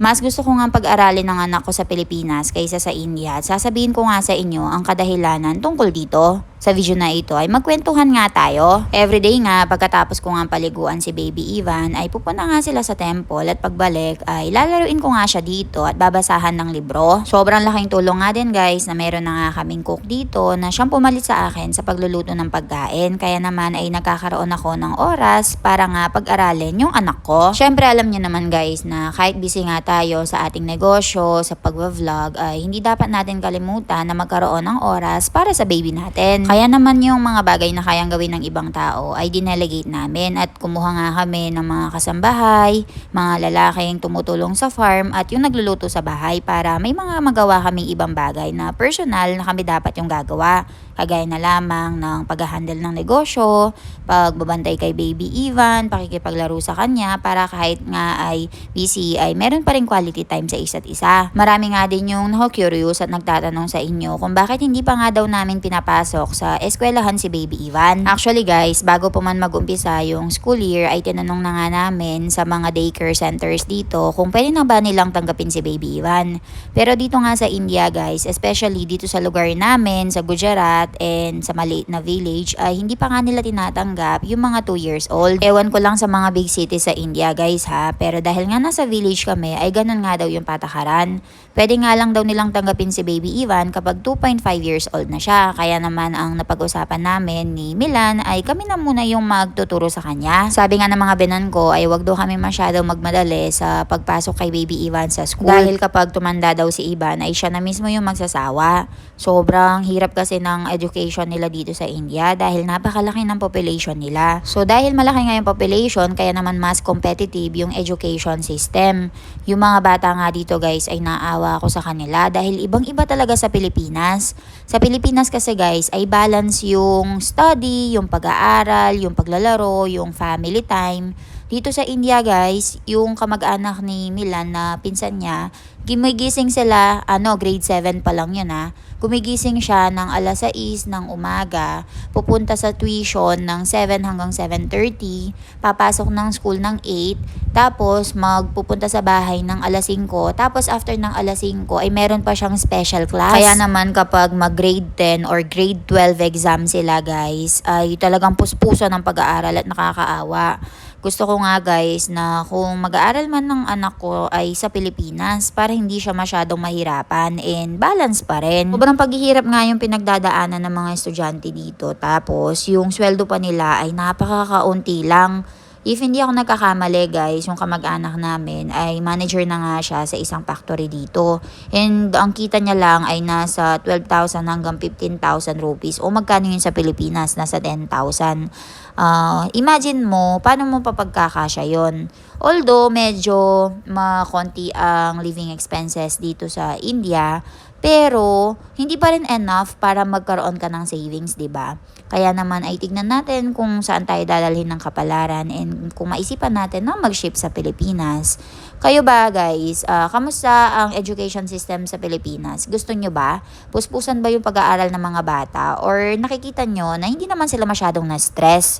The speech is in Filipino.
Mas gusto ko nga pag-aralin ng anak ko sa Pilipinas kaysa sa India at sasabihin ko nga sa inyo ang kadahilanan tungkol dito. Sa video na ito ay magkwentuhan nga tayo. Everyday nga pagkatapos ko nga paliguan si Baby Ivan ay pupunta nga sila sa temple at pagbalik ay lalaruin ko nga siya dito at babasahan ng libro. Sobrang laking tulong nga din guys na meron na nga kaming cook dito na siyang pumalit sa akin sa pagluluto ng pagkain. Kaya naman ay nagkakaroon ako ng oras para nga pag-aralin yung anak ko. Syempre alam niyo naman guys na kahit busy nga tayo sa ating negosyo, sa pag-vlog ay hindi dapat natin kalimutan na magkaroon ng oras para sa baby natin. Kaya naman yung mga bagay na kayang gawin ng ibang tao ay dinelegate namin at kumuha nga kami ng mga kasambahay, mga lalaking tumutulong sa farm at yung nagluluto sa bahay para may mga magawa kaming ibang bagay na personal na kami dapat yung gagawa. Kagaya na lamang ng pag-handle ng negosyo, pagbabantay kay Baby Ivan, pakikipaglaro sa kanya para kahit nga ay busy ay meron pa rin quality time sa isa't isa. Marami nga din yung curious at nagtatanong sa inyo kung bakit hindi pa nga daw namin pinapasok sa eskwelahan si Baby Ivan. Actually guys, bago pa man mag-umpisa yung school year ay tinanong na nga namin sa mga daycare centers dito kung pwede na ba nilang tanggapin si Baby Ivan. Pero dito nga sa India guys, especially dito sa lugar namin, sa Gujarat and sa maliit na village ay hindi pa nga nila tinatanggap yung mga 2 years old. Ewan ko lang sa mga big cities sa India guys ha, pero dahil nga nasa village kami ay ganun nga daw yung patakaran. Pwede nga lang daw nilang tanggapin si Baby Ivan kapag 2.5 years old na siya. Kaya naman ang napag-usapan namin ni Milan ay kami na muna yung magtuturo sa kanya. Sabi nga ng mga binan ko ay wag daw kami masyadong magmadali sa pagpasok kay Baby Ivan sa school. Dahil kapag tumanda daw si Ivan ay siya na mismo yung magsasawa. Sobrang hirap kasi ng education nila dito sa India dahil napakalaki ng population nila. So dahil malaki nga yung population, kaya naman mas competitive yung education system. Yung mga bata nga dito guys ay naawa ako sa kanila dahil ibang-iba talaga sa Pilipinas. Sa Pilipinas kasi guys ay balance yung study, yung pag-aaral, yung paglalaro, yung family time. Dito sa India guys, yung kamag-anak ni Milan na pinsan niya, gumigising sila, grade 7 pa lang yun ha. Gumigising siya ng alas 6 ng umaga, pupunta sa tuition ng 7 hanggang 7:30, papasok ng school ng 8, tapos magpupunta sa bahay ng alas 5, tapos after ng alas 5 ay meron pa siyang special class. Kaya naman kapag mag-grade 10 or grade 12 exam sila guys, ay talagang puspuso ng pag-aaral at nakakaawa. Gusto ko nga guys na kung mag-aaral man ng anak ko ay sa Pilipinas para hindi siya masyadong mahirapan and balance pa rin. Sobrang paghihirap nga yung pinagdadaanan ng mga estudyante dito tapos yung sweldo pa nila ay napakakaunti lang. If hindi ako nagkakamali guys, yung kamag-anak namin ay manager na nga siya sa isang factory dito. And ang kita niya lang ay nasa 12,000 hanggang 15,000 rupees o magkano yun sa Pilipinas, nasa 10,000. Imagine mo, paano mo papagkakasya yun? Although medyo makonti ang living expenses dito sa India, pero hindi pa rin enough para magkaroon ka ng savings, 'di ba? Kaya naman ay tignan natin kung saan tayo dadalhin ng kapalaran and kung maisipan natin na mag-ship sa Pilipinas. Kayo ba guys, kamusta ang education system sa Pilipinas? Gusto nyo ba? Puspusan ba yung pag-aaral ng mga bata? Or nakikita nyo na hindi naman sila masyadong na-stress?